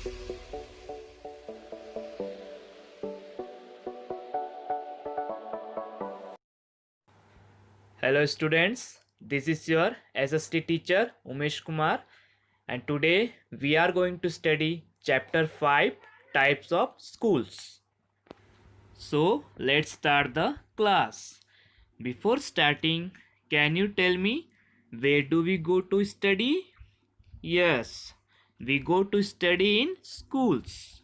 Hello students, this is your SST teacher Umesh Kumar, and today we are going to study chapter 5, types of schools. So let's start the class. Before starting, can you tell me where do we go to study? Yes, we go to study in schools.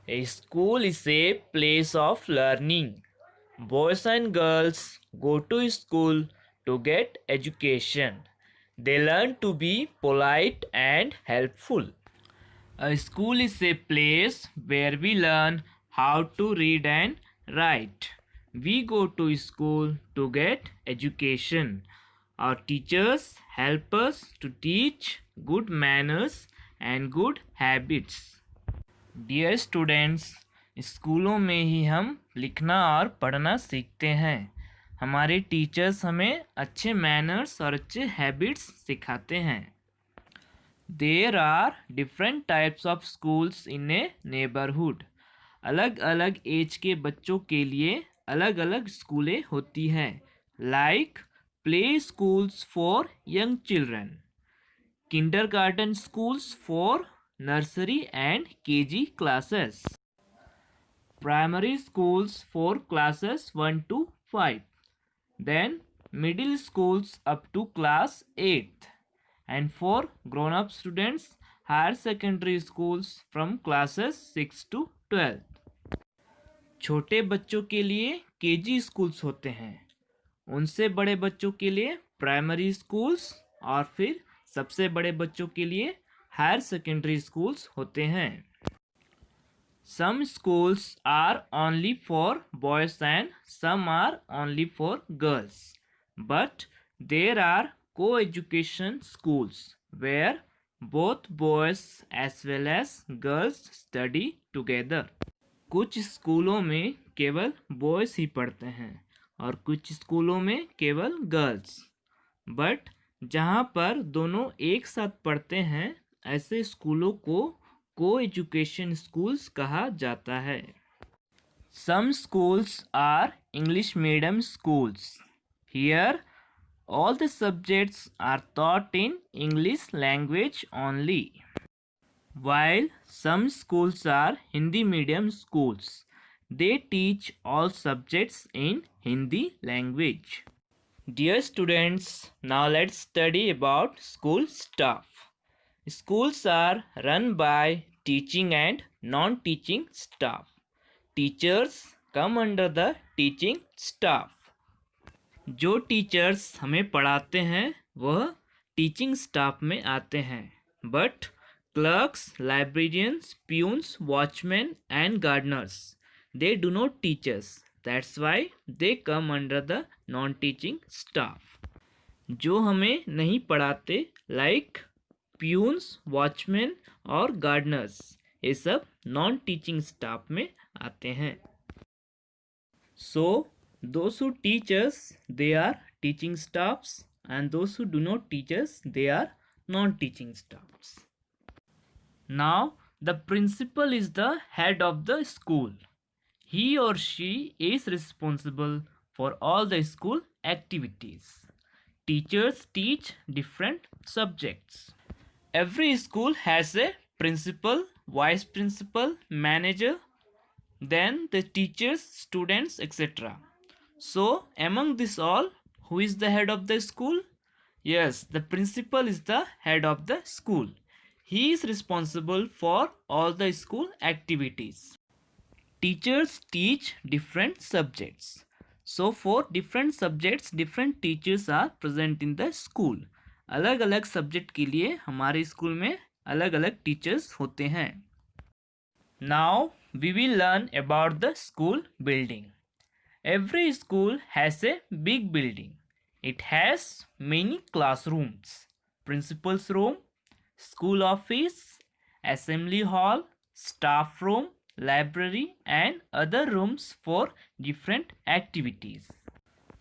A school is a place of learning. Boys and girls go to school to get education. They learn to be polite and helpful. A school is a place where we learn how to read and write. We go to school to get education. Our teachers help us to teach good manners and good habits. Dear students, स्कूलों में ही हम लिखना और पढ़ना सीखते हैं. हमारे teachers हमें अच्छे मैनर्स और अच्छे हैबिट्स सिखाते हैं. There are different types of schools in a neighbourhood. अलग अलग एज के बच्चों के लिए अलग अलग स्कूलें होती हैं. Like play schools for young children, kindergarten schools for nursery and KG classes, primary schools for classes 1 to 5, then middle schools up to class 8th, and for grown-up students higher secondary schools from classes 6 to 12. छोटे बच्चों के लिए KG schools होते हैं, उनसे बड़े बच्चों के लिए प्राइमरी स्कूल्स और फिर सबसे बड़े बच्चों के लिए हायर सेकेंडरी स्कूल्स होते हैं. Some schools are only for boys and some are only for girls, but there are co education schools where both boys as well as girls study together. कुछ स्कूलों में केवल बॉयज ही पढ़ते हैं और कुछ स्कूलों में केवल गर्ल्स, बट जहाँ पर दोनों एक साथ पढ़ते हैं ऐसे स्कूलों को एजुकेशन स्कूल्स कहा जाता है. Some schools are English medium schools. Here all the subjects are taught in English language only, while some schools are Hindi medium schools. They teach all subjects in Hindi language. Dear students, now let's study about school staff. Schools are run by teaching and non-teaching staff. Teachers come under the teaching staff. जो teachers हमें पढ़ाते हैं वह teaching staff में आते हैं, but clerks, librarians, peons, watchman and Gardner's, they do not teach us. That's why they come under the non-teaching staff. जो हमें नहीं पढ़ाते लाइक प्यून्स, वॉचमैन और गार्डनर्स, ये सब नॉन टीचिंग स्टाफ में आते हैं. So those who teach us they are teaching staffs and those who do not teach us they are non teaching staffs. Now the principal is the head of the school. He or she is responsible for all the school activities. Teachers teach different subjects. Every school has a principal, vice principal, manager, then the teachers, students, etc. So among this all, who is the head of the school? Yes, the principal is the head of the school. He is responsible for all the school activities. Teachers teach different subjects. So for different subjects, different teachers are present in the school. अलग अलग subject के लिए हमारे school में अलग अलग teachers होते हैं. Now we will learn about the school building. Every school has a big building. It has many classrooms, principal's room, school office, assembly hall, staff room, library and other rooms for different activities.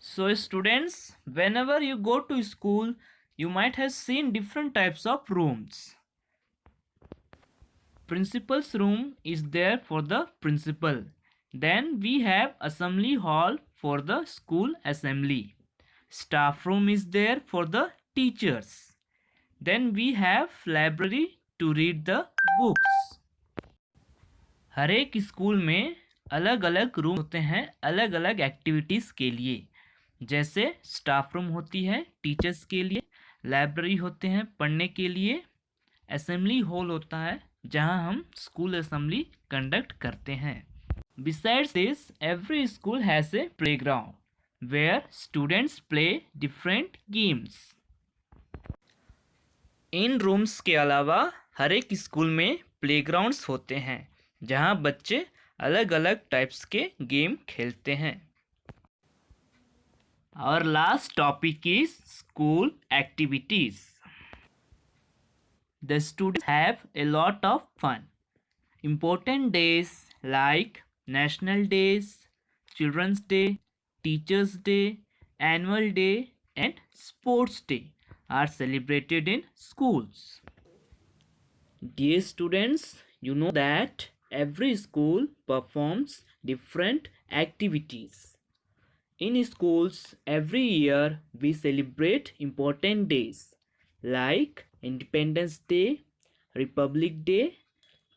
So students, whenever you go to school, you might have seen different types of rooms. Principal's room is there for the principal. Then we have assembly hall for the school assembly. Staff room is there for the teachers. Then we have library to read the books. हर एक school में अलग अलग room होते हैं अलग अलग activities के लिए. जैसे स्टाफ रूम होती है टीचर्स के लिए, लाइब्रेरी होते हैं पढ़ने के लिए, असेंबली हॉल होता है जहां हम स्कूल असेंबली कंडक्ट करते हैं. Besides this, every school has a playground where students play different games. In rooms के अलावा हर एक स्कूल में प्लेग्राउंड्स होते हैं जहां बच्चे अलग अलग टाइप्स के गेम खेलते हैं. Our last topic is school activities. The students have a lot of fun. Important days like National Days, Children's Day, Teachers' Day, Annual Day, and Sports Day are celebrated in schools. Dear students, you know that every school performs different activities. In schools, every year we celebrate important days like Independence Day, Republic Day,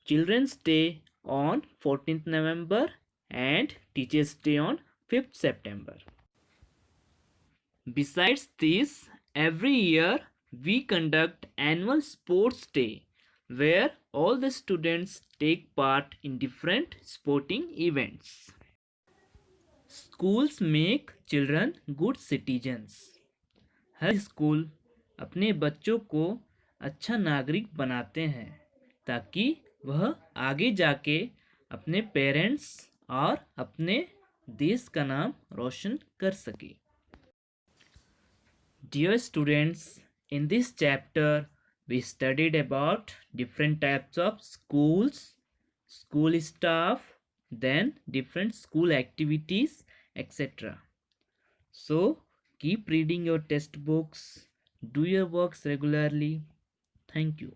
Children's Day on 14th November and Teachers' Day on 5th September. Besides this, every year we conduct annual sports day where all the students take part in different sporting events. Schools make children good citizens. Her school अपने बच्चों को अच्छा नागरिक बनाते हैं ताकि वह आगे जाके अपने पेरेंट्स और अपने देश का नाम रोशन कर सके. Dear students, in this chapter we studied about different types of schools, school staff, then different school activities, etc. So keep reading your textbooks, do your works regularly. Thank you.